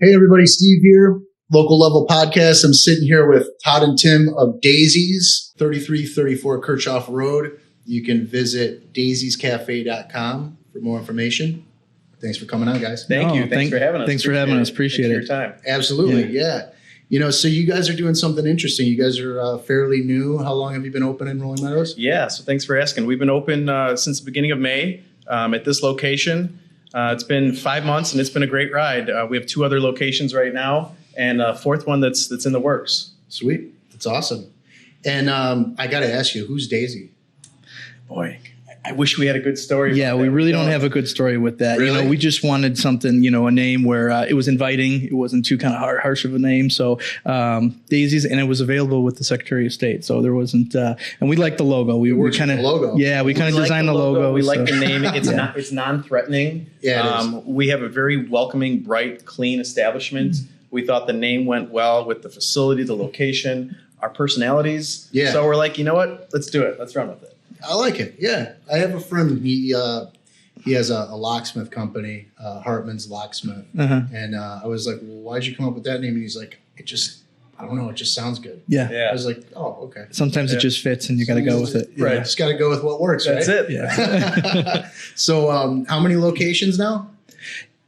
Hey everybody, Steve here, Local Level Podcast. I'm sitting here with Todd and Tim of Daisy's, 3334 Kirchhoff Road. You can visit daisiescafe.com for more information. Thanks for coming on, guys. Thank you. Thanks for having us. Thanks for having us. Appreciate it. Your time. Absolutely, yeah. You know, so you guys are doing something interesting. You guys are fairly new. How long have you been open in Rolling Meadows? Yeah, so thanks for asking. We've been open since the beginning of May at this location. It's been 5 months, and it's been a great ride. We have 2 other locations right now, and a 4th one that's in the works. Sweet. That's awesome. And I got to ask you, who's Daisy? Boy, I wish we had a good story. Yeah, we really don't have a good story with that. Really? You know, we just wanted something, a name where it was inviting. It wasn't too kind of harsh of a name. So Daisy's, and it was available with the Secretary of State. So there wasn't, and we like the logo. We kind of logo. Yeah, we kind of designed the logo. We like the name. It's non-threatening. Yeah, it is. We have a very welcoming, bright, clean establishment. We thought the name went well with the facility, the location, our personalities. Yeah. So we're like, you know what? Let's do it. Let's run with it. I like it. Yeah, I have a friend. He has a locksmith company, Hartman's Locksmith, and I was like, well, "Why'd you come up with that name?" And he's like, I don't know, it just sounds good." Yeah. I was like, "Oh, okay." Sometimes it just fits, and you got to go with it. Right, Yeah. just got to go with what works. That's right? it. Yeah. So, how many locations now?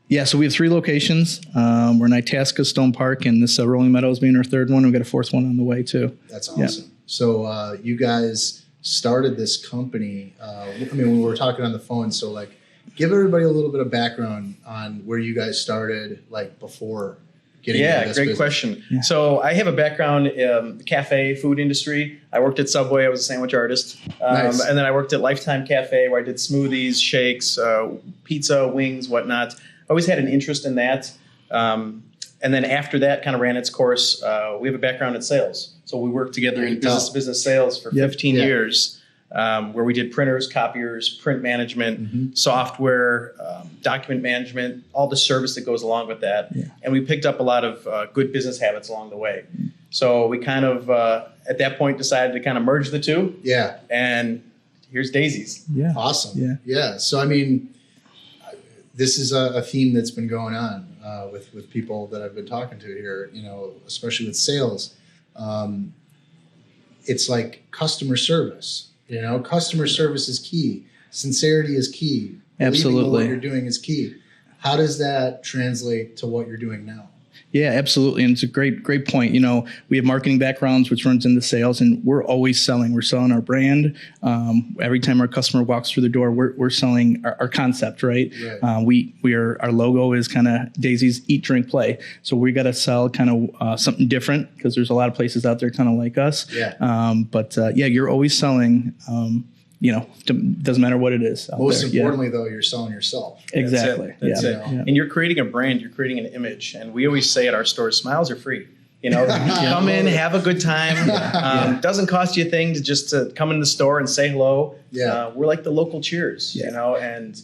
Yeah, so we have 3 locations. We're in Itasca, Stone Park, and this Rolling Meadows being our 3rd one. We've got a 4th one on the way too. That's awesome. So, you guys started this company. When we were talking on the phone, so like, give everybody a little bit of background on where you guys started, like before getting into this great business. question. Yeah. So I have a background in the cafe food industry. I worked at Subway. I was a sandwich artist. Nice. And then I worked at Lifetime Cafe where I did smoothies, shakes, pizza, wings, whatnot. I always had an interest in that. And then after that kind of ran its course, we have a background in sales. So we worked together in business sales for 15 years, where we did printers, copiers, print management, software, document management, all the service that goes along with that. Yeah. And we picked up a lot of good business habits along the way. So we kind of, at that point, decided to kind of merge the two. Yeah. And here's Daisy's. Yeah. Awesome. Yeah. So, this is a theme that's been going on with people that I've been talking to here, especially with sales. It's like customer service. Customer service is key. Sincerity is key. Absolutely. Believing what you're doing is key. How does that translate to what you're doing now? Yeah, absolutely. And it's a great point. We have marketing backgrounds, which runs into sales, and we're always selling. We're selling our brand. Every time our customer walks through the door, we're selling our concept, right? Our logo is kind of Daisy's Eat, Drink, Play. So we got to sell kind of something different because there's a lot of places out there kind of like us. Yeah. You're always selling. Doesn't matter what it is. Most importantly, though, you're selling yourself. Exactly. That's it. Yeah. And you're creating a brand, you're creating an image. And we always say at our stores, smiles are free. Come in, have a good time. Doesn't cost you a thing to come in the store and say hello. Yeah. We're like the local Cheers, and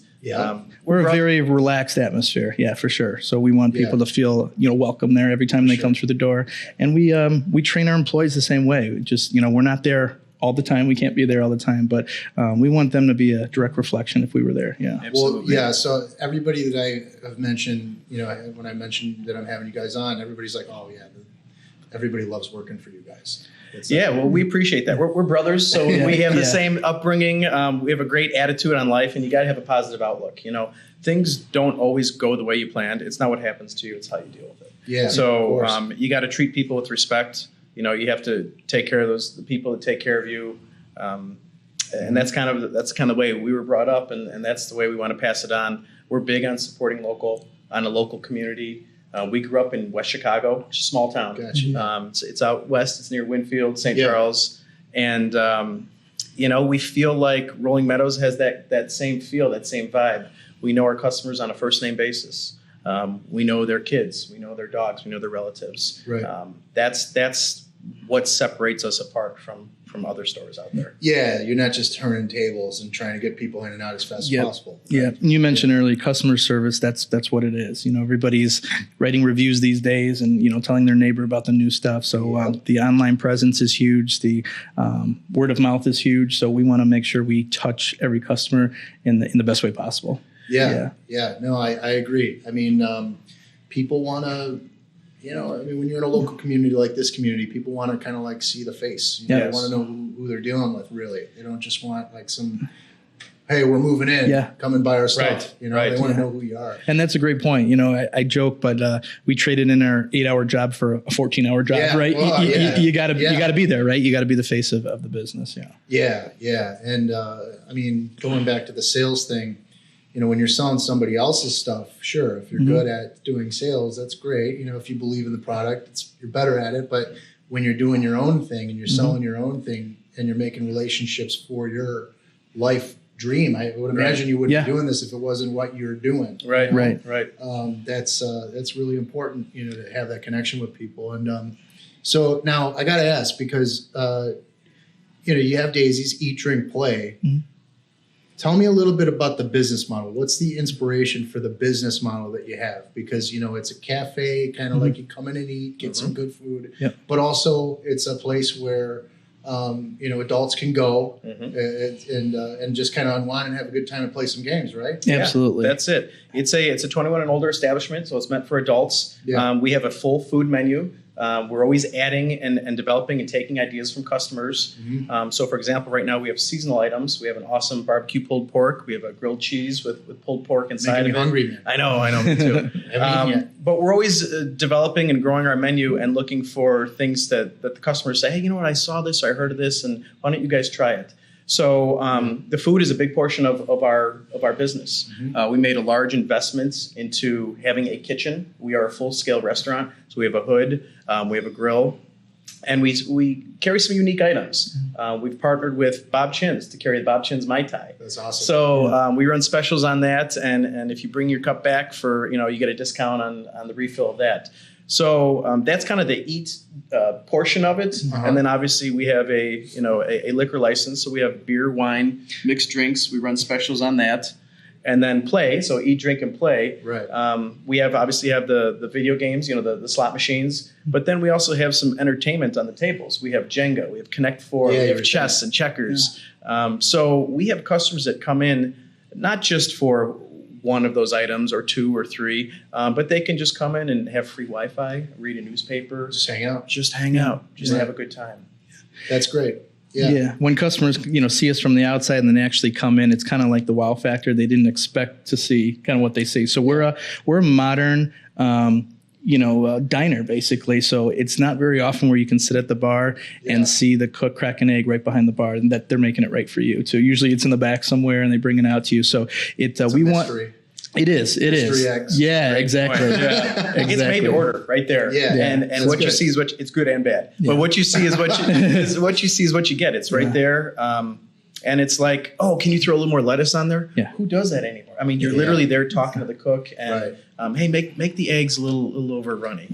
we're a very relaxed atmosphere. Yeah, for sure. So we want people to feel, welcome there every time they come through the door. And we train our employees the same way. We're not there all the time. We can't be there all the time, but we want them to be a direct reflection if we were there. Yeah. Absolutely. Well, yeah. So everybody that I have mentioned, when I mentioned that I'm having you guys on, everybody's like, oh yeah, everybody loves working for you guys. Well, we appreciate that. We're brothers, so we have the same upbringing. We have a great attitude on life, and you got to have a positive outlook. Things don't always go the way you planned. It's not what happens to you; it's how you deal with it. Yeah. So you got to treat people with respect. You have to take care of the people that take care of you, and that's kind of the way we were brought up, and that's the way we want to pass it on. We're big on supporting on a local community. We grew up in West Chicago, which is a small town. Gotcha. It's out west. It's near Winfield, St. Charles, and we feel like Rolling Meadows has that same feel, that same vibe. We know our customers on a first name basis. We know their kids, we know their dogs, we know their relatives. Right. That's what separates us apart from other stores out there. Yeah, you're not just turning tables and trying to get people in and out as fast as possible. Right? Yeah, you mentioned earlier customer service. That's what it is. Everybody's writing reviews these days and telling their neighbor about the new stuff. So the online presence is huge. The word of mouth is huge. So we want to make sure we touch every customer in the best way possible. Yeah. No, I agree. people want to, when you're in a local community like this community, people want to kind of like see the face. They want to know who they're dealing with, really. They don't just want like some, hey, we're moving in, come and buy our stuff. They want to know who you are. And that's a great point. I joke, but we traded in our 8-hour job for a 14-hour job, right? Well, you gotta be there, right? You gotta be the face of the business. Yeah. And going back to the sales thing, when you're selling somebody else's stuff, sure, if you're good at doing sales, that's great. If you believe in the product, you're better at it. But when you're doing your own thing and you're selling your own thing and you're making relationships for your life dream, I would imagine you wouldn't be doing this if it wasn't what you're doing. Right. That's really important, to have that connection with people. And so now I got to ask, because you have Daisy's Eat, Drink, Play. Tell me a little bit about the business model. What's the inspiration for the business model that you have? Because, it's a cafe, kind of like you come in and eat, get some good food, but also it's a place where, adults can go and just kind of unwind and have a good time and play some games, right? Yeah, absolutely. That's it. It's a 21 and older establishment, so it's meant for adults. Yeah. We have a full food menu. We're always adding and developing and taking ideas from customers. So, for example, right now we have seasonal items. We have an awesome barbecue pulled pork. We have a grilled cheese with pulled pork inside of it. Hungry, man. I know, me too. But we're always developing and growing our menu and looking for things that the customers say, hey, you know what, I saw this, or I heard of this, and why don't you guys try it? So the food is a big portion of our business. We made a large investment into having a kitchen. We are a full-scale restaurant, so we have a hood, we have a grill, and we carry some unique items. We've partnered with Bob Chin's to carry the Bob Chin's Mai Tai. That's awesome. So we run specials on that, and if you bring your cup back you get a discount on the refill of that. So that's kind of the eat portion of it, and then obviously we have a liquor license. So we have beer, wine, mixed drinks. We run specials on that, and then play. So eat, drink, and play. Right. We obviously have the video games, the slot machines, but then we also have some entertainment on the tables. We have Jenga, we have Connect Four, we have chess and checkers. So we have customers that come in not just for one of those items or two or three, but they can just come in and have free Wi-Fi, read a newspaper, just hang out, have a good time. That's great. Yeah. When customers, see us from the outside and then actually come in, it's kind of like the wow factor. They didn't expect to see kind of what they see. So we're a modern, diner basically. So it's not very often where you can sit at the bar and see the cook crack an egg right behind the bar, and that they're making it right for you. So usually it's in the back somewhere and they bring it out to you. So it's a mystery. It is. Eggs. Yeah, exactly. It gets made to order right there. Yeah. And what you see is it's good and bad. Yeah. But what you see is what you get. It's right there. And it's like, oh, can you throw a little more lettuce on there? Yeah. Who does that anymore? I mean, you're literally there talking to the cook and, hey, make the eggs a little over runny.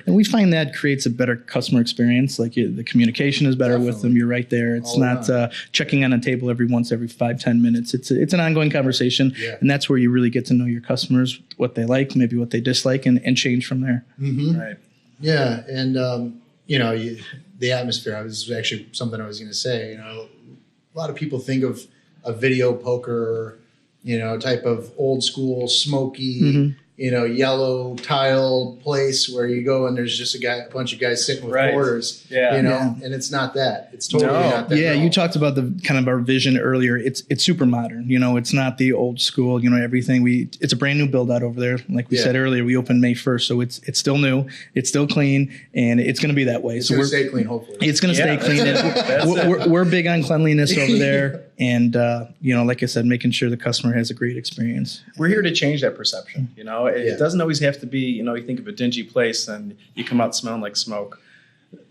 And we find that creates a better customer experience. Like the communication is better with them. You're right there. It's not checking on a table every 5-10 minutes. It's an ongoing conversation. Yeah. And that's where you really get to know your customers, what they like, maybe what they dislike, and change from there. Mm-hmm. Right. Yeah. And, the atmosphere, this is actually something I was going to say, a lot of people think of a video poker, type of old school, smoky, yellow tiled place where you go and there's just a bunch of guys sitting with quarters, and it's not that. It's totally not that. Yeah, you talked about the kind of our vision earlier. It's super modern. It's not the old school. Everything it's a brand new build out over there. Like we said earlier, we opened May 1st, so it's still new, it's still clean, and it's going to be that way. It's going to stay clean, hopefully. It's going to stay clean. We're big on cleanliness over there, and like I said, making sure the customer has a great experience. We're here to change that perception. It doesn't always have to be, you think of a dingy place and you come out smelling like smoke.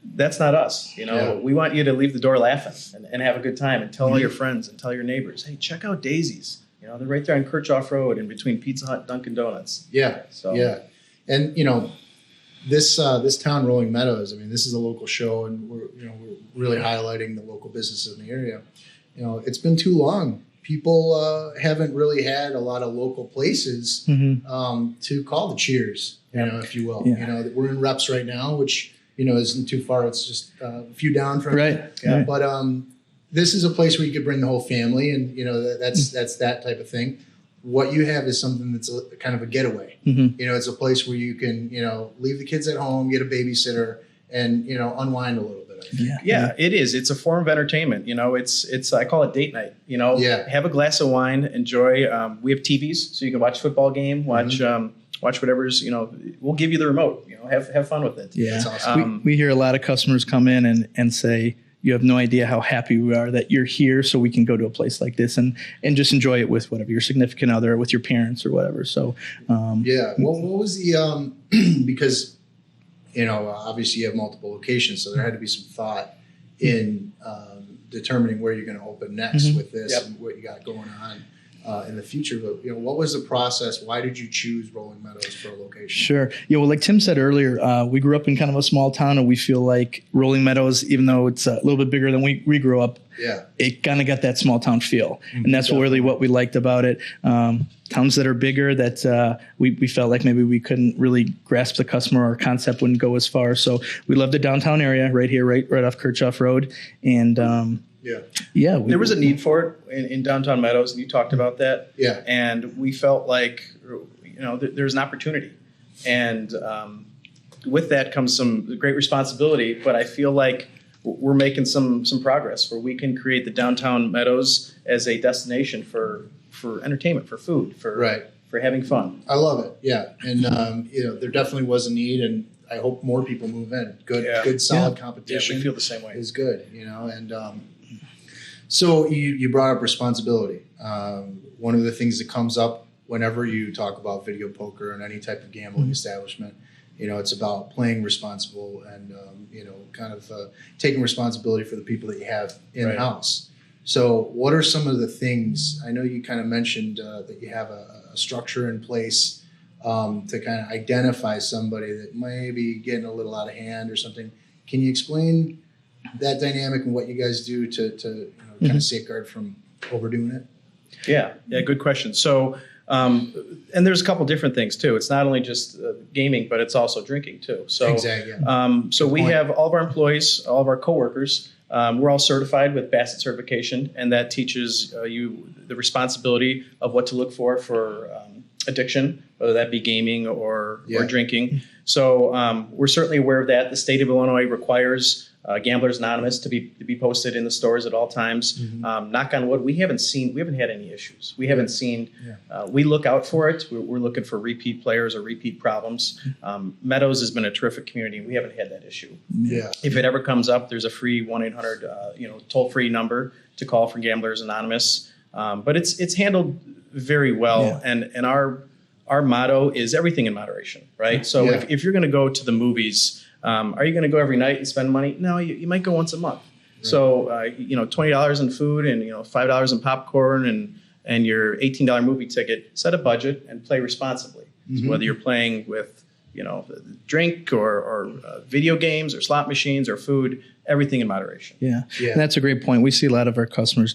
That's not us. We want you to leave the door laughing and have a good time and tell all your friends and tell your neighbors, hey, check out Daisy's. They're right there on Kirchhoff Road in between Pizza Hut, Dunkin' Donuts. Yeah. So. Yeah. And, this town, Rolling Meadows, this is a local show and we're really highlighting the local businesses in the area. It's been too long. People haven't really had a lot of local places to call the cheers, if you will. Yeah. We're in Reps right now, which, isn't too far. It's just a few down from it. Yeah. But this is a place where you could bring the whole family and, that's that type of thing. what you have is something that's kind of a getaway. Mm-hmm. It's a place where you can, leave the kids at home, get a babysitter, and, unwind a little bit. I think. Yeah, it is. It's a form of entertainment. It's I call it date night. Have a glass of wine, enjoy. We have TVs, so you can watch football game, watch watch whatever's. We'll give you the remote. Have fun with it. Yeah, that's awesome. We hear a lot of customers come in and say, you have no idea how happy we are that you're here, so we can go to a place like this and just enjoy it with whatever your significant other, with your parents or whatever. So what was the because obviously you have multiple locations, so there had to be some thought in determining where you're going to open next with this and what you got going on in the future. But what was the process? Why did you choose Rolling Meadows for a location? Sure. Yeah. Well, like Tim said earlier, we grew up in kind of a small town, and we feel like Rolling Meadows, even though it's a little bit bigger than we grew up, it kind of got that small town feel, and that's really what we liked about it. Towns that are bigger, that we felt like maybe we couldn't really grasp the customer, or concept wouldn't go as far. So we love the downtown area right here, right off Kirchhoff Road, and there was a need for it in downtown Meadows, and you talked about that. Yeah, and we felt like there's an opportunity, and with that comes some great responsibility. But I feel like we're making some progress where we can create the downtown Meadows as a destination for entertainment, for food, for having fun. I love it. Yeah, and there definitely was a need, and I hope more people move in. Good, solid competition. Yeah, we feel the same way. Is good, and. So you brought up responsibility. One of the things that comes up whenever you talk about video poker and any type of gambling establishment, it's about playing responsible and, kind of taking responsibility for the people that you have in-house. So what are some of the things, I know you kind of mentioned that you have a structure in place to kind of identify somebody that may be getting a little out of hand or something. Can you explain that dynamic and what you guys do to kind of safeguard from overdoing it? Yeah, good question. So, and there's a couple different things too. It's not only just gaming, but it's also drinking too. So, exactly. So we have all of our employees, all of our coworkers. We're all certified with Bassett certification, and that teaches you the responsibility of what to look for addiction, whether that be gaming or drinking. So we're certainly aware of that. The state of Illinois requires Gamblers Anonymous to be posted in the stores at all times. Knock on wood, we haven't had any issues. We haven't seen. We look out for it. We're looking for repeat players or repeat problems. Meadows has been a terrific community. We haven't had that issue. Yeah. If it ever comes up, there's a free 1-800 toll-free number to call for Gamblers Anonymous. But it's handled very well, and our motto is everything in moderation, right? So if you're going to go to the movies. Are you going to go every night and spend money? No, you might go once a month. Right. So, $20 in food and, $5 in popcorn and your $18 movie ticket, set a budget and play responsibly. So whether you're playing with, drink or video games or slot machines or food, everything in moderation. Yeah. And that's a great point. We see a lot of our customers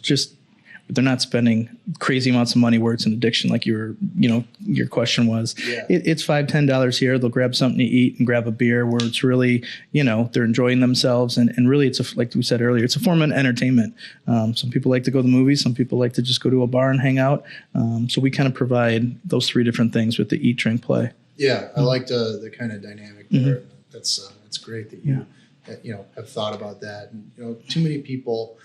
they're not spending crazy amounts of money where it's an addiction, like your question was. Yeah. It's $5-10 here. They'll grab something to eat and grab a beer where it's really, they're enjoying themselves. And really, it's like we said earlier, it's a form of entertainment. Some people like to go to the movies. Some people like to just go to a bar and hang out. So we kind of provide those three different things with the eat, drink, play. Yeah, I like the kind of dynamic there. That's great that you have thought about that. And too many people.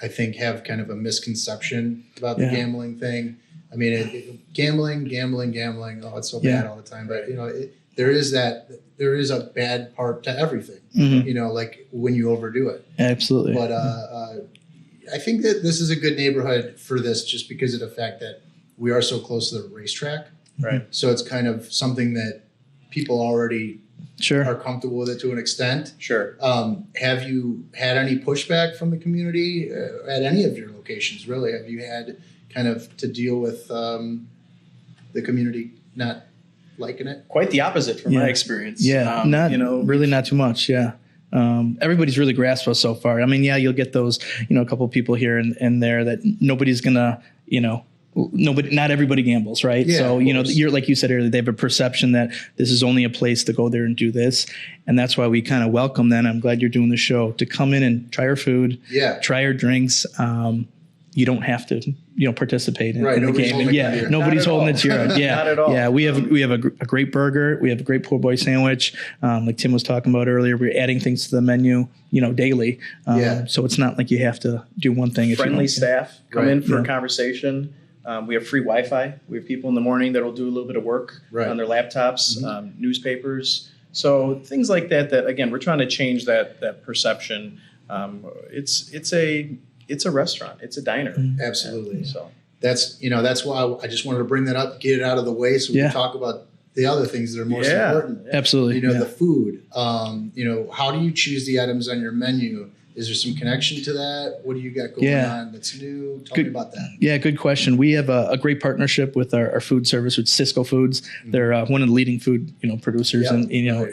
I think have kind of a misconception about the gambling thing. I mean, gambling. Oh, it's so bad all the time. But there is a bad part to everything. Like when you overdo it. Absolutely. But I think that this is a good neighborhood for this, just because of the fact that we are so close to the racetrack. Right. So it's kind of something that people already. Are comfortable with it to an extent. Sure. Have you had any pushback from the community at any of your locations? Really, have you had kind of to deal with the community not liking it? Quite the opposite from my experience. Yeah, really not too much. Yeah. Everybody's really grasped us so far. I mean, you'll get those, a couple of people here and there that nobody's gonna, not everybody gambles, right? Yeah, so, you're like you said earlier, they have a perception that this is only a place to go there and do this. And that's why we kind of welcome them. I'm glad you're doing the show to come in and try our food, try our drinks, you don't have to, participate in the game. Holding Nobody's holding it to your own. Yeah, Not at all. Yeah, we have a great burger. We have a great poor boy sandwich. Like Tim was talking about earlier, we're adding things to the menu, daily. So it's not like you have to do one thing. Friendly staff come in for a conversation. We have free Wi-Fi. We have people in the morning that will do a little bit of work on their laptops, newspapers. So things like that again, we're trying to change that perception. It's a restaurant. It's a diner. Absolutely. And so that's why I just wanted to bring that up, get it out of the way, so we can talk about the other things that are most important. Absolutely. The food. How do you choose the items on your menu? Is there some connection to that? What do you got going on that's new? Tell me about that. Yeah, good question. We have a great partnership with our food service, with Cisco Foods. They're one of the leading food producers and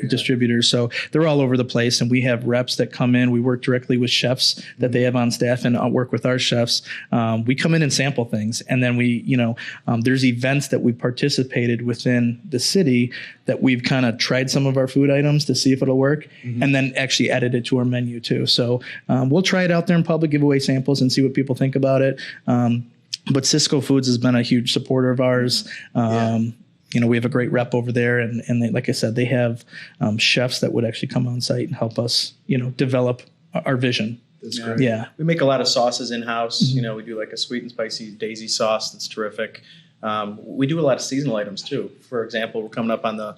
distributors. So they're all over the place, and we have reps that come in. We work directly with chefs that they have on staff, and work with our chefs. We come in and sample things, and then we there's events that we participated within the city that we've kind of tried some of our food items to see if it'll work, and then actually added it to our menu too. So we'll try it out there in public, give away samples, and see what people think about it. But Cisco Foods has been a huge supporter of ours. We have a great rep over there, and they, like I said, they have chefs that would actually come on site and help us, develop our vision. That's great. Yeah, we make a lot of sauces in house. We do like a sweet and spicy daisy sauce that's terrific. We do a lot of seasonal items too. For example, we're coming up on the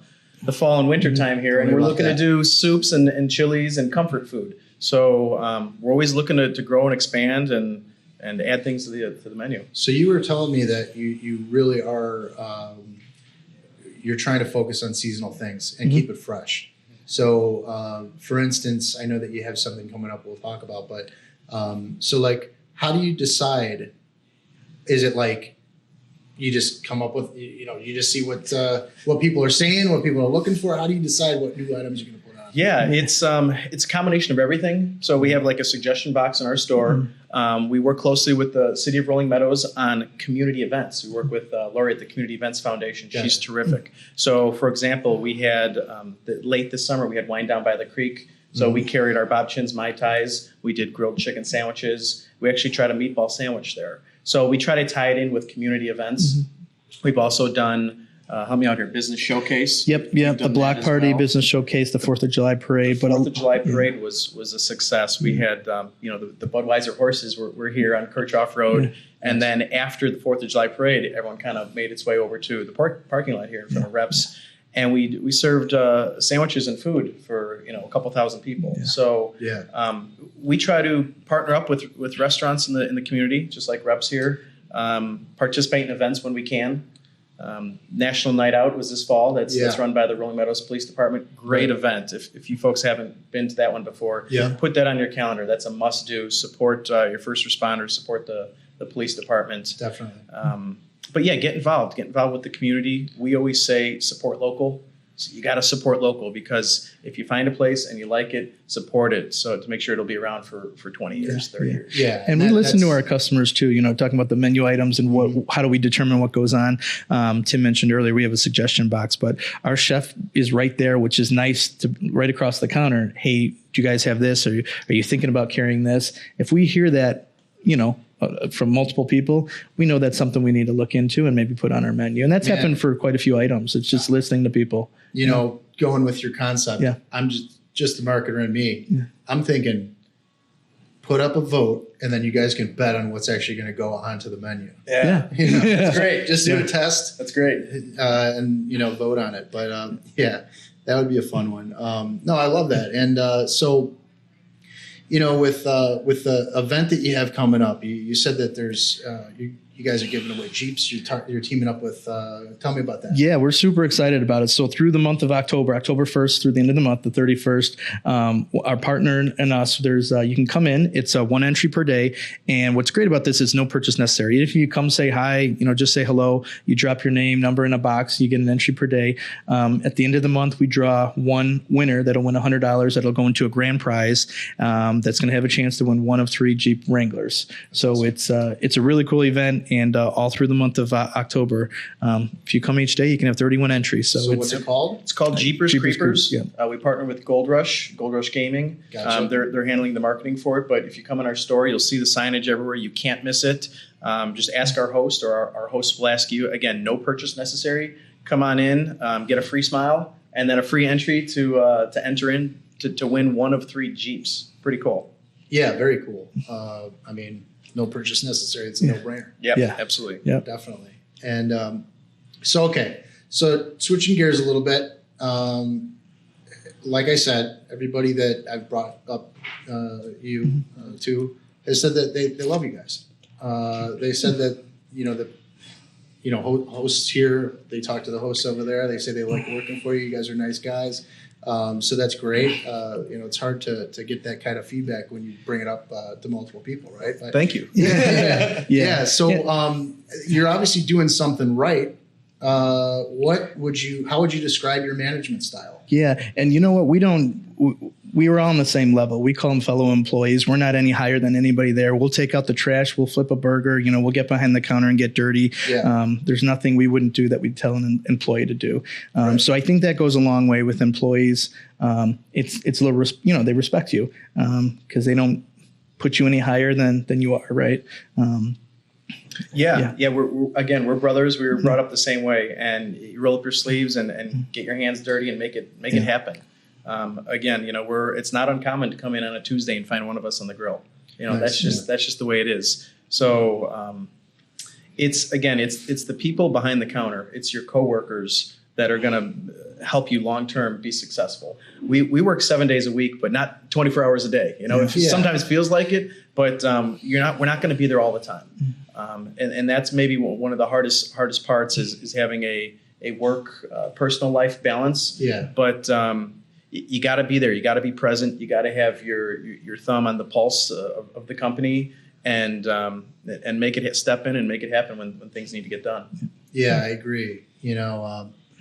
fall and winter time here, and we're looking to do soups and chilies and comfort food. So we're always looking to grow and expand and add things to the menu. So you were telling me that you really are you're trying to focus on seasonal things and keep it fresh. So for instance, I know that you have something coming up we'll talk about, but so like, how do you decide? Is it like you just come up with, you just see what people are saying, what people are looking for? How do you decide what new items you're going to put on? Yeah, it's a combination of everything. So we have like a suggestion box in our store. We work closely with the City of Rolling Meadows on community events. We work with Lori at the Community Events Foundation. She's terrific. So, for example, we had late this summer, we had Wine Down by the Creek. So we carried our Bob Chin's Mai Tais. We did grilled chicken sandwiches. We actually tried a meatball sandwich there. So we try to tie it in with community events. We've also done, help me out here, business showcase. Yep. The block party, business showcase, the 4th of July parade. The 4th of July parade was a success. We had, the Budweiser horses were here on Kirchhoff Road. And then after the 4th of July parade, everyone kind of made its way over to the parking lot here in front of Reps. And we served sandwiches and food for a couple thousand people. So we try to partner up with restaurants in the community, just like Reps here. Participate in events when we can. National Night Out was this fall. That's run by the Rolling Meadows Police Department. Great event. If you folks haven't been to that one before, put that on your calendar. That's a must do. Support your first responders. Support the police department. Definitely. But get involved. Get involved with the community. We always say support local. So you got to support local, because if you find a place and you like it, support it. So to make sure it'll be around for 20 years, 30 years. Yeah. And we listen to our customers too, talking about the menu items and how do we determine what goes on. Tim mentioned earlier, we have a suggestion box, but our chef is right there, which is nice, to right across the counter. Hey, do you guys have this? Are you thinking about carrying this? If we hear that, from multiple people, we know that's something we need to look into and maybe put on our menu. And that's happened for quite a few items. It's just listening to people. Going with your concept. Yeah. I'm just the marketer in me. Yeah. I'm thinking, put up a vote, and then you guys can bet on what's actually going to go onto the menu. Yeah. That's great. Just do a test. That's great. And vote on it. But that would be a fun one. No, I love that. And so, with the event that you have coming up, you said that there's you guys are giving away Jeeps. You're teaming up with. Tell me about that. Yeah, we're super excited about it. So through the month of October 1st through the end of the month, the 31st, our partner and us, there's you can come in. It's one entry per day, and what's great about this is no purchase necessary. If you come say hi, just say hello. You drop your name, number in a box. You get an entry per day. At the end of the month, we draw one winner that'll win $100. That'll go into a grand prize. That's going to have a chance to win one of 3 Jeep Wranglers. So it's a really cool event. it, and all through the month of October. If you come each day, you can have 31 entries. So what's it called? It's called Jeepers Creepers. Yeah. We partner with Gold Rush Gaming. Gotcha. They're handling the marketing for it. But if you come in our store, you'll see the signage everywhere. You can't miss it. Just ask our host, or our host will ask you. Again, no purchase necessary. Come on in, get a free smile, and then a free entry to enter in to win one of 3 Jeeps. Pretty cool. Yeah, very cool. I mean, no purchase necessary. It's a no-brainer. Yep, Yeah. Absolutely. Yep. Definitely. And so switching gears a little bit. Like I said, everybody that I've brought up to has said that they love you guys. They said that hosts here, they talk to the hosts over there. They say they like working for you. You guys are nice guys. So that's great. It's hard to get that kind of feedback when you bring it up to multiple people, right? But, Thank you. Yeah. So you're obviously doing something right. How would you describe your management style? Yeah. And you know what? We were all on the same level. We call them fellow employees. We're not any higher than anybody there. We'll take out the trash. We'll flip a burger. We'll get behind the counter and get dirty. Yeah. There's nothing we wouldn't do that we'd tell an employee to do. Right. So I think that goes a long way with employees. It's a little, they respect you because they don't put you any higher than you are, right? Yeah. We're brothers. We were brought up the same way, and you roll up your sleeves and get your hands dirty and make it happen. It's not uncommon to come in on a Tuesday and find one of us on the grill. That's just the way it is. So it's the people behind the counter. It's your coworkers that are going to help you long term be successful. We work 7 days a week, but not 24 hours a day. It sometimes feels like it, but we're not going to be there all the time. And that's maybe one of the hardest parts is having a work personal life balance. Yeah. But you got to be there. You got to be present. You got to have your thumb on the pulse of the company and make it step in and make it happen when things need to get done. Yeah, I agree.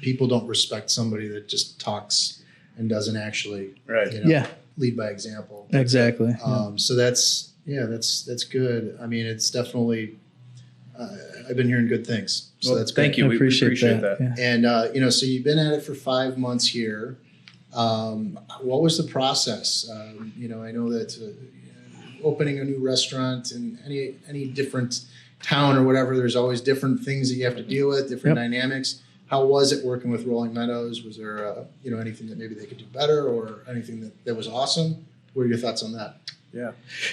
People don't respect somebody that just talks and doesn't actually lead by example. Exactly. So that's good. I mean, it's definitely I've been hearing good things. So that's great. Thank you. We appreciate that. Yeah. And so you've been at it for 5 months here. What was the process? I know that opening a new restaurant in any different town or whatever, there's always different things that you have to deal with, different dynamics. How was it working with Rolling Meadows? Was there anything that maybe they could do better, or anything that was awesome? What are your thoughts on that?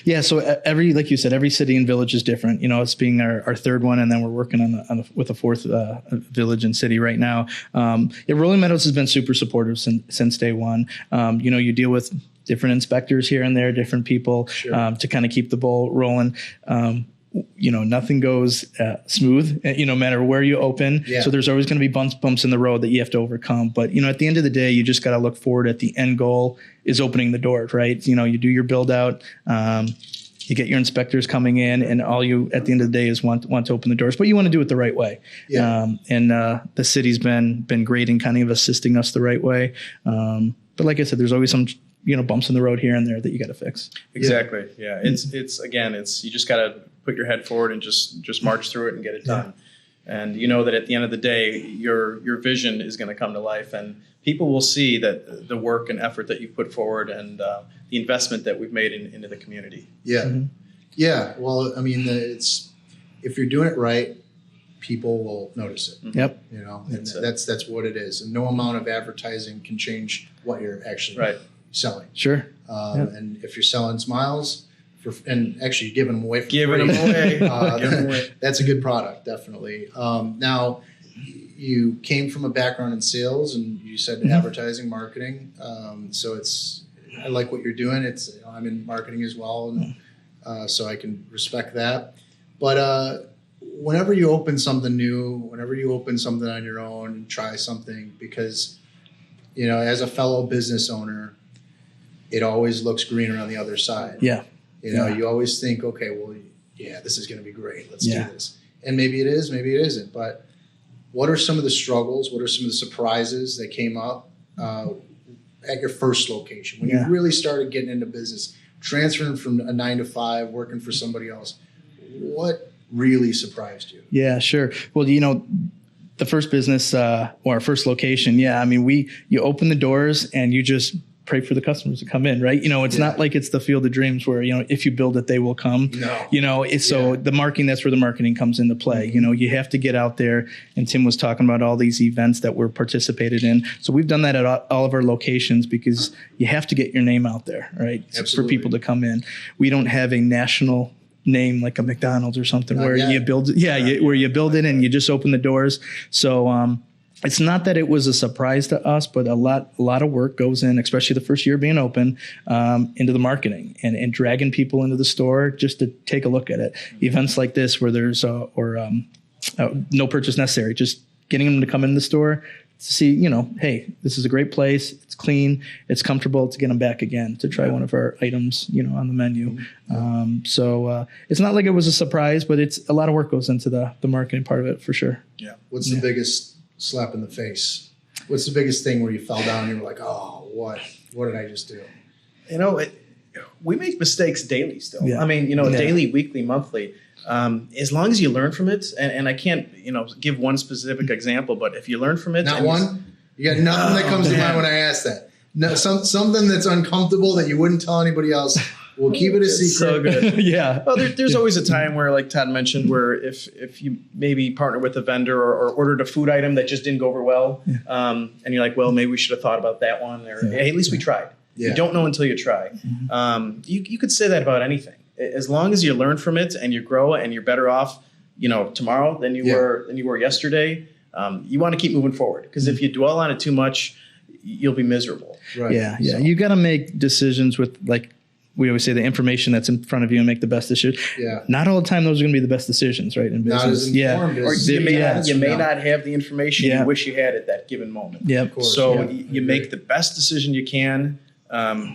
Yeah. So like you said, every city and village is different. Us being our third one, and then we're working with a fourth village and city right now. Rolling Meadows has been super supportive since day one. You deal with different inspectors here and there, different people to kind of keep the ball rolling. Nothing goes smooth, no matter where you open. Yeah. So there's always going to be bumps in the road that you have to overcome. But, at the end of the day, you just got to look forward at the end goal is opening the doors, right? You do your build out, you get your inspectors coming in, and all you at the end of the day is want to open the doors, but you want to do it the right way. Yeah. And the city's been great in kind of assisting us the right way. But like I said, there's always some bumps in the road here and there that you got to fix. Exactly. Yeah. It's you just got to put your head forward and just march through it and get it done. And that at the end of the day, your vision is going to come to life, and people will see that the work and effort that you put forward and the investment that we've made into the community. Yeah. Mm-hmm. Yeah. Well, I mean, if you're doing it right, people will notice it. Yep. And that's what it is. And no amount of advertising can change what you're actually selling. Sure. And if you're selling smiles, and actually giving them away for free, that's a good product, definitely. Now, you came from a background in sales, and you said advertising, marketing. So I like what you're doing. I'm in marketing as well, and so I can respect that. But whenever you open something new, whenever you open something on your own and try something, because as a fellow business owner, it always looks greener on the other side. Yeah. You always think, okay, well, this is going to be great. Let's do this. And maybe it is, maybe it isn't. But what are some of the struggles? What are some of the surprises that came up at your first location when you really started getting into business, transferring from a 9 to 5, working for somebody else? What really surprised you? Yeah, sure. Well, the first business or our first location, I mean, you open the doors and you just pray for the customers to come in, right? It's not like it's the Field of Dreams where, if you build it, they will come. No. So the marketing, that's where the marketing comes into play. You have to get out there, and Tim was talking about all these events that we're participated in. So we've done that at all of our locations because you have to get your name out there, right? Absolutely. For people to come in. We don't have a national name like a McDonald's or something where you build where you build it and you just open the doors. So it's not that it was a surprise to us, but a lot of work goes in, especially the first year being open, into the marketing and dragging people into the store just to take a look at it. Events like this where there's no purchase necessary, just getting them to come in the store to see, hey, this is a great place. It's clean. It's comfortable, to get them back again to try one of our items, on the menu. So it's not like it was a surprise, but it's a lot of work goes into the marketing part of it for sure. Yeah. What's the biggest slap in the face? What's the biggest thing where you fell down and you were like, oh, what did I just do? We make mistakes daily still. Yeah. I mean, daily, weekly, monthly. As long as you learn from it, and I can't, give one specific example, but if you learn from it. Not one? You got nothing that comes to mind when I ask that. No, something that's uncomfortable that you wouldn't tell anybody else. We'll keep it a secret. So good. Yeah. Well, there's always a time where, like Todd mentioned, where if you maybe partner with a vendor or ordered a food item that just didn't go over well, and you're like, well, maybe we should have thought about that one, or hey, at least we tried. Yeah. You don't know until you try. You could say that about anything. As long as you learn from it and you grow and you're better off, tomorrow than you were yesterday. You want to keep moving forward, because if you dwell on it too much, you'll be miserable. Right. Yeah. So. You got to make decisions with, like we always say, the information that's in front of you and make the best decision. Yeah. Not all the time those are going to be the best decisions, right? In business. Not as informed as you may not have the information you wish you had at that given moment. Yeah. Of course. So you make the best decision you can.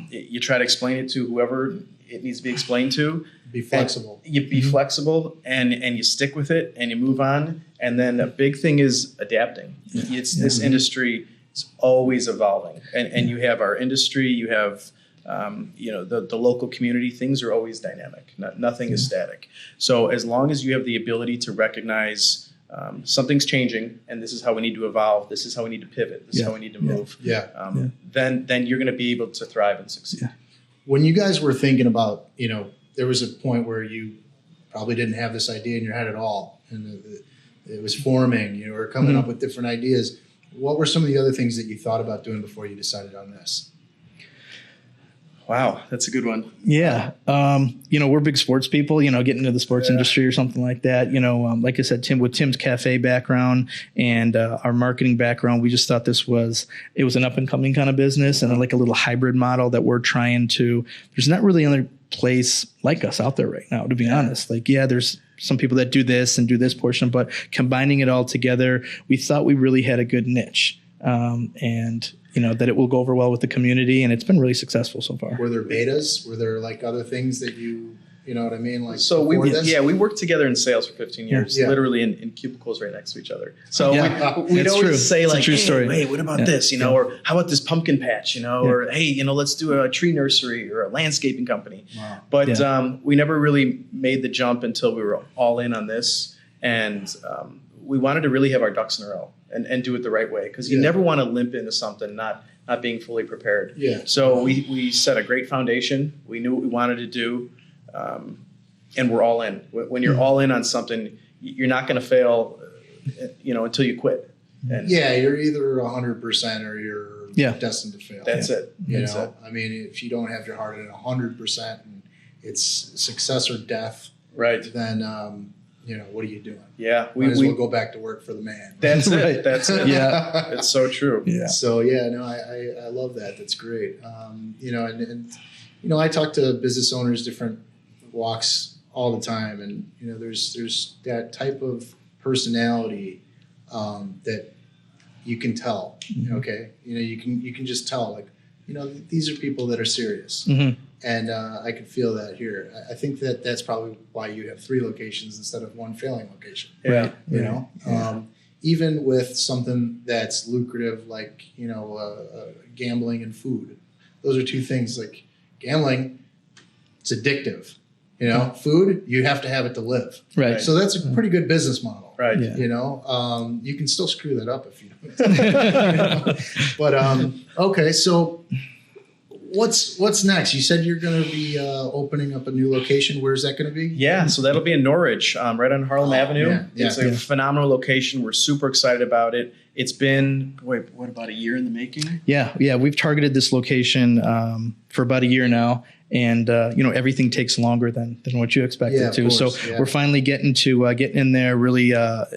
You try to explain it to whoever it needs to be explained to. Be flexible. You be flexible and you stick with it and you move on. And then a big thing is adapting. This industry is always evolving, and you have our industry, you have the local community. Things are always dynamic. Nothing is static. So as long as you have the ability to recognize something's changing, and this is how we need to evolve, this is how we need to pivot, this is how we need to move. Then you're going to be able to thrive and succeed. Yeah. When you guys were thinking about, there was a point where you probably didn't have this idea in your head at all, and it was forming. You were coming up with different ideas. What were some of the other things that you thought about doing before you decided on this? Wow, that's a good one. Yeah. We're big sports people, getting into the sports industry or something like that. Like I said, with Tim's cafe background and our marketing background, we just thought it was an up and coming kind of business, and like a little hybrid model that we're trying to, there's not really another place like us out there right now, to be honest. Like, there's some people that do this and do this portion, but combining it all together, we thought we really had a good niche. And that it will go over well with the community, and it's been really successful so far. Were there betas? Were there like other things that you know what I mean? Like, so we worked together in sales for 15 years, literally in cubicles right next to each other. So we'd always say, like, hey, what about this? Or how about this pumpkin patch? Or hey, let's do a tree nursery or a landscaping company. Wow. But we never really made the jump until we were all in on this, and we wanted to really have our ducks in a row. And do it the right way, because you never want to limp into something not being fully prepared. Yeah. So we set a great foundation. We knew what we wanted to do, and we're all in. When you're all in on something, you're not going to fail, until you quit. And you're either 100% or you're destined to fail. That's it. I mean, if you don't have your heart at 100% and it's success or death, right? Then what are you doing? Yeah. Might as well go back to work for the man. That's it. That's it. Yeah. It's so true. Yeah. So, I love that. That's great. I talk to business owners, different walks all the time. And, there's that type of personality that you can tell, okay? You can just tell, like, these are people that are serious. Mm-hmm. And I could feel that here. I think that's probably why you have 3 locations instead of 1 failing location. Yeah. Even with something that's lucrative, like, gambling and food. Those are 2 things. Like, gambling, it's addictive. You know, food, you have to have it to live. Right. So that's a pretty good business model. Right. Yeah. You know, you can still screw that up if you don't. You know? But, okay. So what's next? You said you're going to be opening up a new location. Where's that going to be? Yeah, so that'll be in Norridge, right on Harlem Avenue. Yeah. It's a phenomenal location. We're super excited about it. It's been, about a year in the making? Yeah. We've targeted this location for about a year now. And, everything takes longer than what you expect it to. Course, so we're finally getting in there, really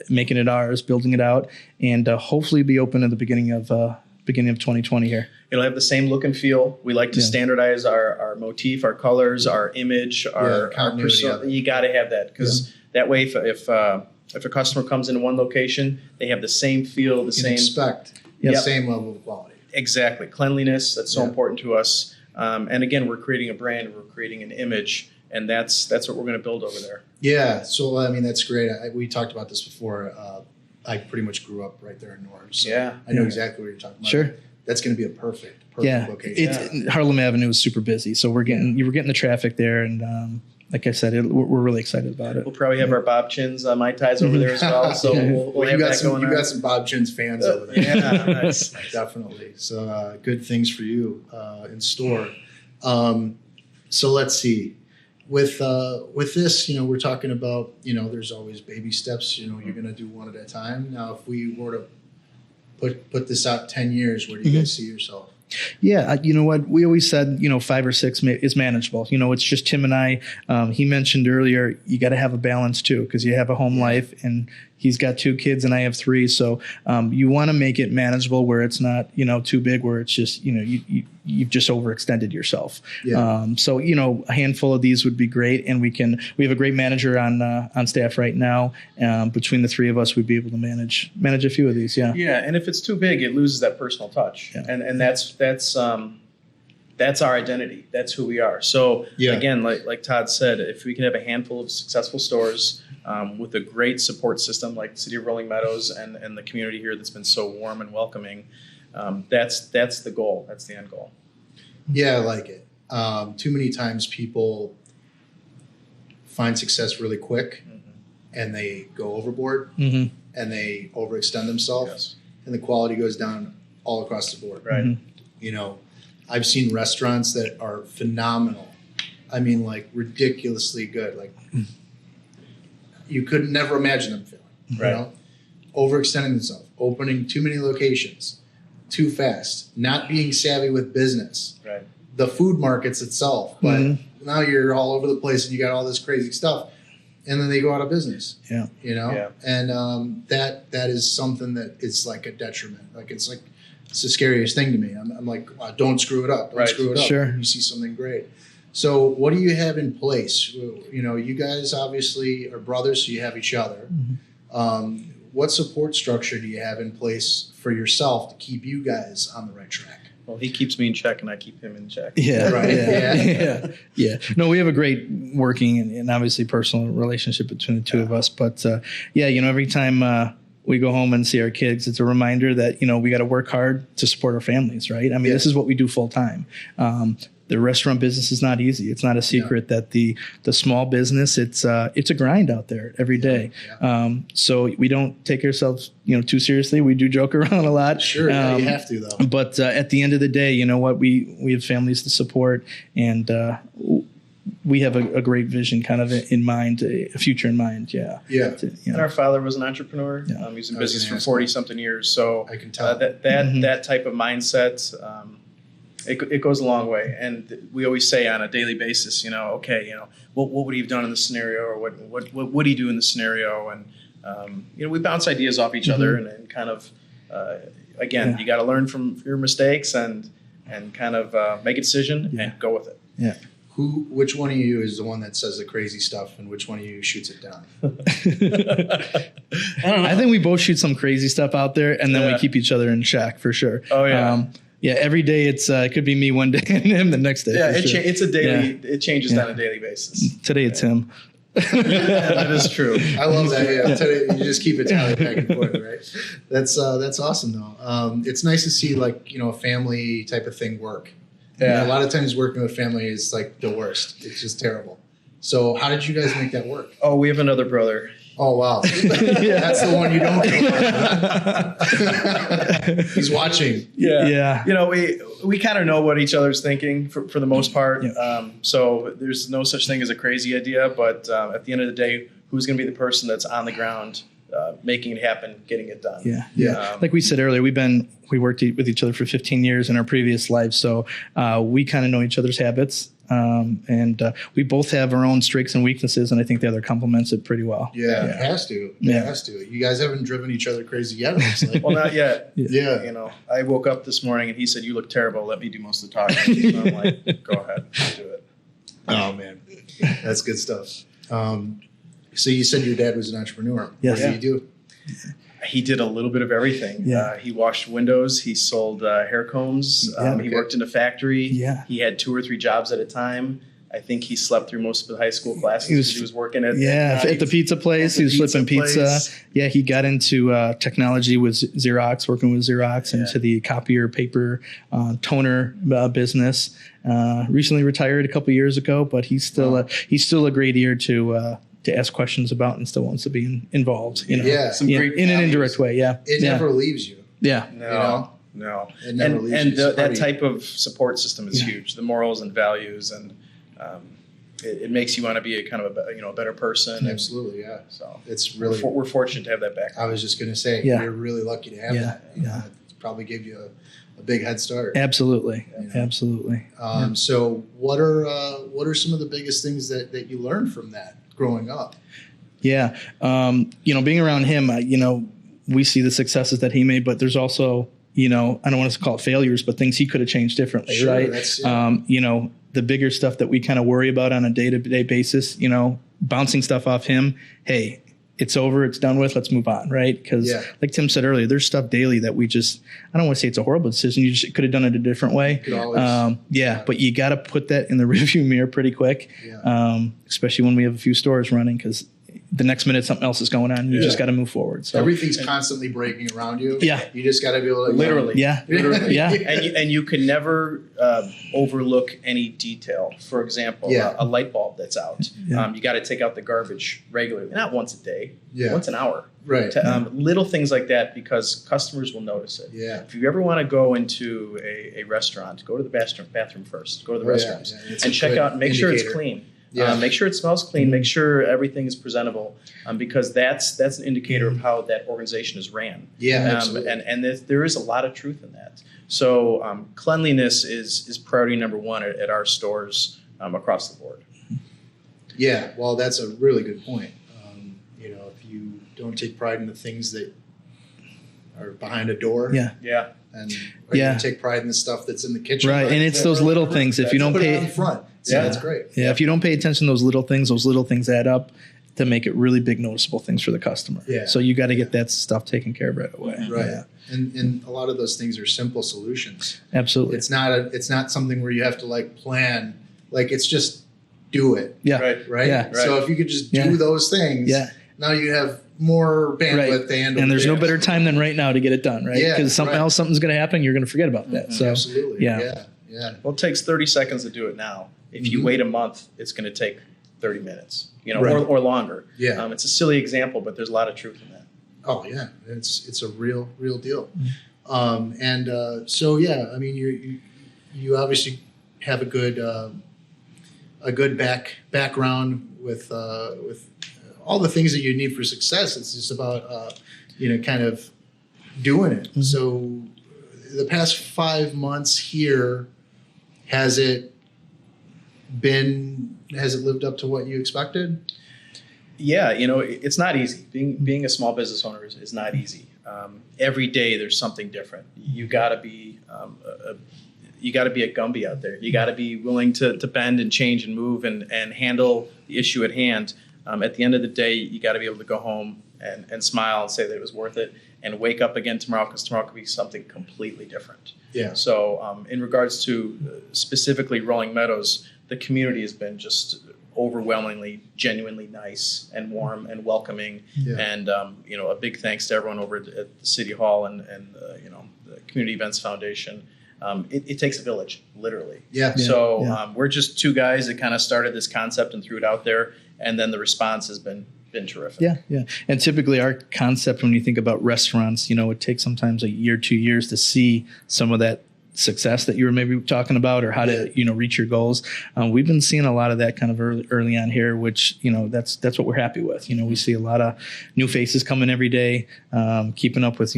making it ours, building it out, and hopefully be open at the beginning of 2020 here. It'll have the same look and feel. We like to standardize our motif, our colors, our image, our persona. You got to have that because that way, if a customer comes into one location, they have the same feel, the same expect the same level of quality. Exactly, cleanliness. That's so important to us. And again, we're creating a brand, we're creating an image, and that's what we're going to build over there. Yeah. So I mean, that's great. We talked about this before. I pretty much grew up right there in Norridge. So I know exactly what you're talking about. Sure. That's going to be a perfect location. Harlem Avenue is super busy, so we're getting the traffic there, and like I said, we're really excited about it. We'll probably have our Bob Chins, Mai Tais over there as well. So we'll have that going on. You got some Bob Chins fans over there. Yeah, nice. Definitely. So good things for you in store. So let's see. With this, we're talking about, there's always baby steps. You're going to do one at a time. Now, if we were to put this out 10 years, where do you guys see yourself? Yeah, you know what? We always said, 5 or 6 is manageable. It's just Tim and I. He mentioned earlier, you got to have a balance too, because you have a home life, and he's got 2 kids and I have 3. So you want to make it manageable where it's not, too big, where it's just, you've just overextended yourself. Yeah. So, a handful of these would be great. And we have a great manager on staff right now. Between the 3 of us, we'd be able to manage a few of these. Yeah. Yeah. And if it's too big, it loses that personal touch. Yeah. And that's our identity. That's who we are. So again, like Todd said, if we can have a handful of successful stores with a great support system like the City of Rolling Meadows and the community here that's been so warm and welcoming, that's the goal. That's the end goal. Yeah, I like it. Too many times people find success really quick and they go overboard and they overextend themselves and the quality goes down all across the board. Right. I've seen restaurants that are phenomenal. I mean, like ridiculously good. Like you could never imagine them failing. Right. Overextending themselves, opening too many locations, too fast, not being savvy with business. Right. The food markets itself, but now you're all over the place and you got all this crazy stuff, and then they go out of business. Yeah. And that is something that is like a detriment. Like it's the scariest thing to me. I'm like, don't screw it up. Don't screw it up. Sure. You see something great. So what do you have in place? You guys obviously are brothers, so you have each other. What support structure do you have in place for yourself to keep you guys on the right track? Well, he keeps me in check and I keep him in check. Yeah. Right. Yeah. No, we have a great working and obviously personal relationship between the 2 of us. But every time we go home and see our kids, it's a reminder that, we got to work hard to support our families, right? I mean, this is what we do full time. The restaurant business is not easy. It's not a secret that the small business, it's a grind out there every day. So we don't take ourselves, too seriously. We do joke around a lot. Sure, you have to though. But at the end of the day, you know what? We have families to support, and we have a great vision kind of in mind, a future in mind. Yeah. And our father was an entrepreneur. He's in business for 40-something years. So I can tell that type of mindset, it goes a long way. And we always say on a daily basis, what would he have done in this scenario, or what would he do in this scenario? And, we bounce ideas off each other and kind of, again, you got to learn from your mistakes and kind of make a decision and go with it. Yeah. Which one of you is the one that says the crazy stuff, and which one of you shoots it down? I don't know. I think we both shoot some crazy stuff out there, and then we keep each other in check for sure. Oh yeah. Every day it could be me one day and him the next day. Yeah, it's a daily. It changes on a daily basis. Today it's him. That is true. I love that. Yeah, today you just keep it tallying back and forth, right? That's awesome though. It's nice to see a family type of thing work. Yeah. A lot of times working with family is like the worst. It's just terrible. So how did you guys make that work? Oh, we have another brother. Oh, wow. That's the one you don't know. He's watching. Yeah. You know, we kind of know what each other's thinking for the most part. Yeah. So there's no such thing as a crazy idea. But at the end of the day, who's going to be the person that's on the ground making it happen, getting it done? Yeah. Like we said earlier, we worked with each other for 15 years in our previous lives. So we kind of know each other's habits. And we both have our own strengths and weaknesses, and I think the other complements it pretty well. Yeah, it has to. It has to. You guys haven't driven each other crazy yet. Like. Well, not yet. Yeah. You know, I woke up this morning and he said, "You look terrible. Let me do most of the talking." So I'm like, "Go ahead, do it." Oh man, that's good stuff. So you said your dad was an entrepreneur. Yes. What did he do? He did a little bit of everything. Yeah. He washed windows. He sold hair combs. He worked in a factory. Yeah. He had 2 or 3 jobs at a time. I think he slept through most of the high school classes. He was working at the pizza place. He was flipping pizza. Yeah, he got into technology with Xerox, working with Xerox, into the copier paper toner business. Recently retired a couple years ago, but he's still a great ear to ask questions about and still wants to be involved. You know, in an indirect way. Yeah, it never leaves you. Yeah, No. It never leaves and you. that type of support system is huge. The morals and values, and it makes you want to be a kind of a better person. Absolutely, yeah. So it's really we're fortunate to have that background. I was just going to say, we're really lucky to have that. It probably gave you a big head start. Absolutely, you know? absolutely. So what are some of the biggest things that you learned from that growing up? Yeah, being around him, we see the successes that he made, but there's also, I don't want to call it failures, but things he could have changed differently, right? The bigger stuff that we kind of worry about on a day-to-day basis, bouncing stuff off him. Hey, it's over, it's done with, let's move on, right? Because like Tim said earlier, there's stuff daily that we just, I don't want to say it's a horrible decision. You just could have done it a different way. Could always, but you got to put that in the rearview mirror pretty quick, especially when we have a few stores running, because the next minute something else is going on. You just got to move forward. So everything's constantly breaking around you. Yeah, you just got to be able to literally. Yeah. And you can never overlook any detail. For example, a light bulb that's out. Yeah. You got to take out the garbage regularly, not once a day, once an hour. Right. Little things like that, because customers will notice it. Yeah. If you ever want to go into a restaurant, go to the bathroom first. Go to the restrooms and check out. Make sure it's clean. Make sure it smells clean. Make sure everything is presentable, because that's an indicator of how that organization is ran. Yeah, absolutely. And there is a lot of truth in that. So cleanliness is priority number one at our stores across the board. Yeah, well, that's a really good point. If you don't take pride in the things that are behind a door, and you take pride in the stuff that's in the kitchen, right? And it's those little things. If you don't pay in front, that's great. Yeah, if you don't pay attention to those little things add up to make it really big, noticeable things for the customer. Yeah. So you got to get that stuff taken care of right away. Right. Yeah. And a lot of those things are simple solutions. Absolutely. It's not something where you have to plan. It's just do it. Yeah. Right. Yeah. So if you could just do those things, now you have more bandwidth to handle. And there's no better time than right now to get it done, right? Because something's going to happen, you're going to forget about that. So absolutely. Yeah. Well, it takes 30 seconds to do it now. If you wait a month, it's going to take 30 minutes, or longer. Yeah. It's a silly example, but there's a lot of truth in that. Oh yeah, it's a real deal. Mm-hmm. I mean, you obviously have a good background with all the things that you need for success. It's just about kind of doing it. Mm-hmm. So the past 5 months here, has it lived up to what you expected? Yeah, it's not easy. Being a small business owner is not easy. Every day there's something different. You got to be a Gumby out there. You got to be willing to bend and change and move and handle the issue at hand. At the end of the day, you got to be able to go home and smile and say that it was worth it, and wake up again tomorrow, because tomorrow could be something completely different. Yeah. So in regards to specifically Rolling Meadows, the community has been just overwhelmingly, genuinely nice and warm and welcoming. Yeah. And a big thanks to everyone over at the City Hall and the Community Events Foundation. It takes a village, literally. Yeah. So we're just two guys that kind of started this concept and threw it out there, and then the response has been terrific. Yeah. And typically our concept, when you think about restaurants, it takes sometimes a year, 2 years to see some of that success that you were maybe talking about, or how to reach your goals. We've been seeing a lot of that kind of early on here, which that's what we're happy with. We see a lot of new faces coming every day, keeping up with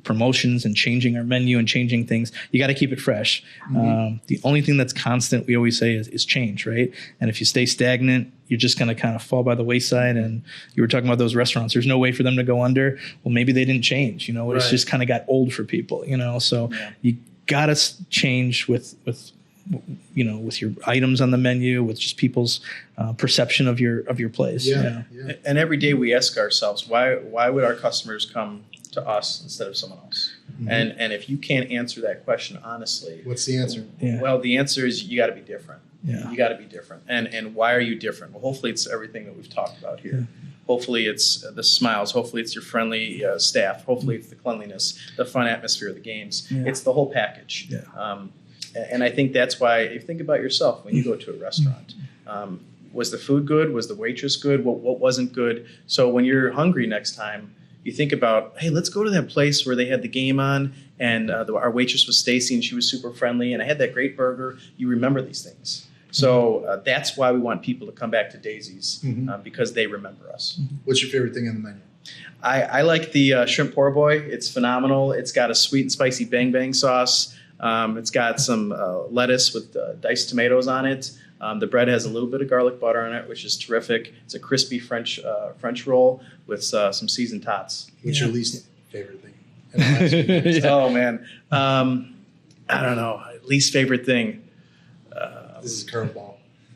promotions and changing our menu and changing things. You got to keep it fresh. The only thing that's constant, we always say, is change, right? And if you stay stagnant, you're just going to kind of fall by the wayside. And you were talking about those restaurants. There's no way for them to go under. Well, maybe they didn't change. It's just kind of got old for people. So you got to change with your items on the menu, with just people's perception of your place. Yeah. And every day we ask ourselves, why would our customers come to us instead of someone else? And if you can't answer that question honestly, what's the answer? Well, the answer is you got to be different. Yeah. You got to be different. And why are you different? Well, hopefully it's everything that we've talked about here. Hopefully it's the smiles. Hopefully it's your friendly staff. Hopefully it's the cleanliness, the fun atmosphere, the games. It's the whole package. And I think that's why, if you think about yourself when you go to a restaurant, was the food good? Was the waitress good? What wasn't good? So when you're hungry next time, you think about, hey, let's go to that place where they had the game on, and our waitress was Stacy, and she was super friendly, and I had that great burger. You remember these things. So that's why we want people to come back to Daisy's, because they remember us. What's your favorite thing on the menu? I like the shrimp poor boy. It's phenomenal. It's got a sweet and spicy bang bang sauce. It's got some lettuce with diced tomatoes on it. The bread has a little bit of garlic butter on it, which is terrific. It's a crispy French roll with some seasoned tots. What's your least favorite thing? Oh, man. I don't know. Least favorite thing. This is a curveball.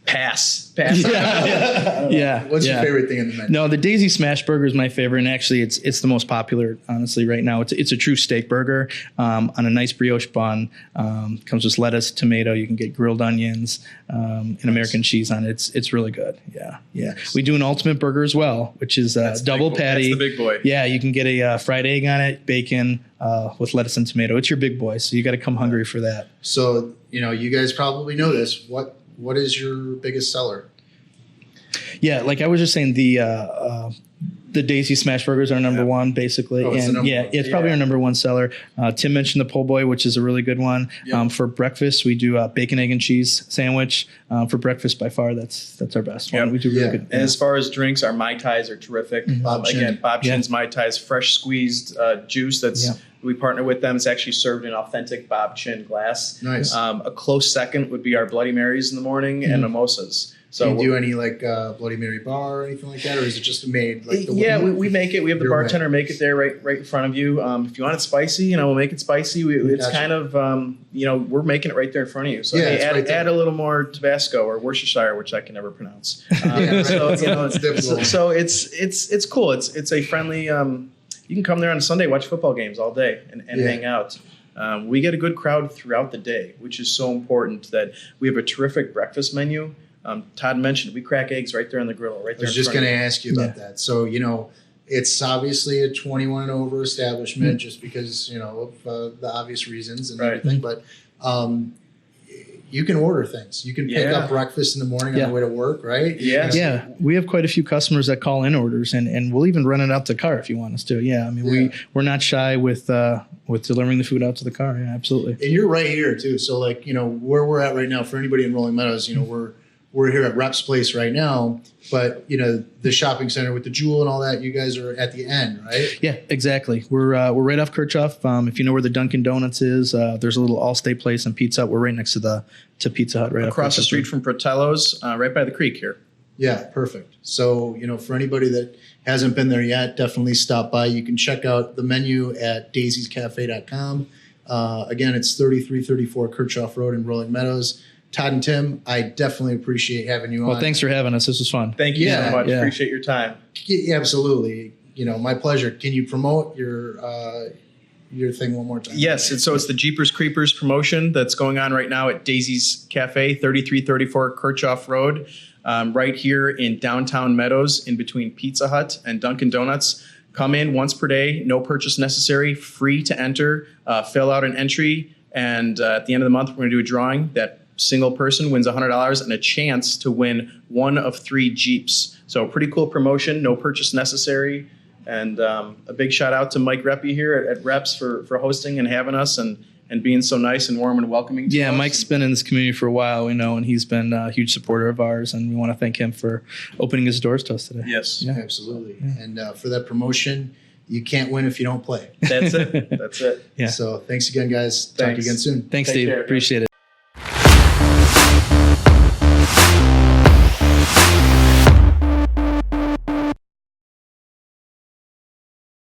Pass. Yeah. What's your favorite thing in the menu? No, the Daisy Smash Burger is my favorite, and actually, it's the most popular. Honestly, right now, it's a true steak burger on a nice brioche bun. Comes with lettuce, tomato. You can get grilled onions and American cheese on it. It's really good. Yeah. Nice. We do an ultimate burger as well, which is double patty. That's the big boy. Yeah, you can get a fried egg on it, bacon with lettuce and tomato. It's your big boy, so you got to come hungry for that. So you guys probably know this. What is your biggest seller? Yeah, like I was just saying, the Daisy Smash Burgers are number one, basically. Oh, and it's probably our number one seller. Tim mentioned the po' boy, which is a really good one. For breakfast, we do a bacon, egg, and cheese sandwich. For breakfast, by far, that's our best one. We do really good. And as far as drinks, our Mai Tais are terrific. Bob Chin's Mai Tais, fresh squeezed juice we partner with them. It's actually served in authentic Bob Chin glass. Nice. A close second would be our Bloody Marys in the morning and mimosas. So do you do any Bloody Mary bar or anything like that, or is it just made like the we make it. We have the bartender make it there right in front of you. If you want it spicy, we'll make it spicy. It's kind of we're making it right there in front of you. So add a little more Tabasco or Worcestershire, which I can never pronounce. So it's cool. It's a friendly. You can come there on a Sunday, watch football games all day, and hang out. We get a good crowd throughout the day, which is so important. That we have a terrific breakfast menu. Todd mentioned we crack eggs right there on the grill. Right there. I was just going to ask you about that. So it's obviously a 21 and over establishment, just because of the obvious reasons and everything. But you can order things. You can pick up breakfast in the morning on the way to work, right? Yeah. We have quite a few customers that call in orders, and we'll even run it out to the car if you want us to. Yeah, I mean, we're not shy with delivering the food out to the car. Yeah, absolutely. And you're right here too. So where we're at right now, for anybody in Rolling Meadows, we're here at Rep's Place right now, but the shopping center with the Jewel and all that, you guys are at the end, right? Yeah, exactly. We're right off Kirchhoff. If you know where the Dunkin' Donuts is, there's a little Allstate place and Pizza Hut. We're right next to Pizza Hut, right across the street from Fratello's, right by the creek here. Yeah, perfect. So for anybody that hasn't been there yet, definitely stop by. You can check out the menu at daisiescafe.com. Again, it's 3334 Kirchhoff Road in Rolling Meadows. Todd and Tim, I definitely appreciate having you on. Well, thanks for having us. This was fun. Thank you so much. Appreciate your time. Yeah, absolutely. My pleasure. Can you promote your thing one more time? Yes. And so it's the Jeepers Creepers promotion that's going on right now at Daisy's Cafe, 3334 Kirchhoff Road, right here in downtown Meadows, in between Pizza Hut and Dunkin' Donuts. Come in once per day, no purchase necessary, free to enter. Fill out an entry. And at the end of the month, we're going to do a drawing. That single person wins $100 and a chance to win one of 3 Jeeps. So a pretty cool promotion, no purchase necessary. And a big shout out to Mike Reppy here at Reps for hosting and having us and being so nice and warm and welcoming to us. Mike's been in this community for a while, and he's been a huge supporter of ours, and we want to thank him for opening his doors to us today. Yes. Yeah. Absolutely. And for that promotion, you can't win if you don't play. That's it. That's it. Yeah. So thanks again, guys. Talk to you Thanks. again soon. Thanks, Take Steve. care. Appreciate it.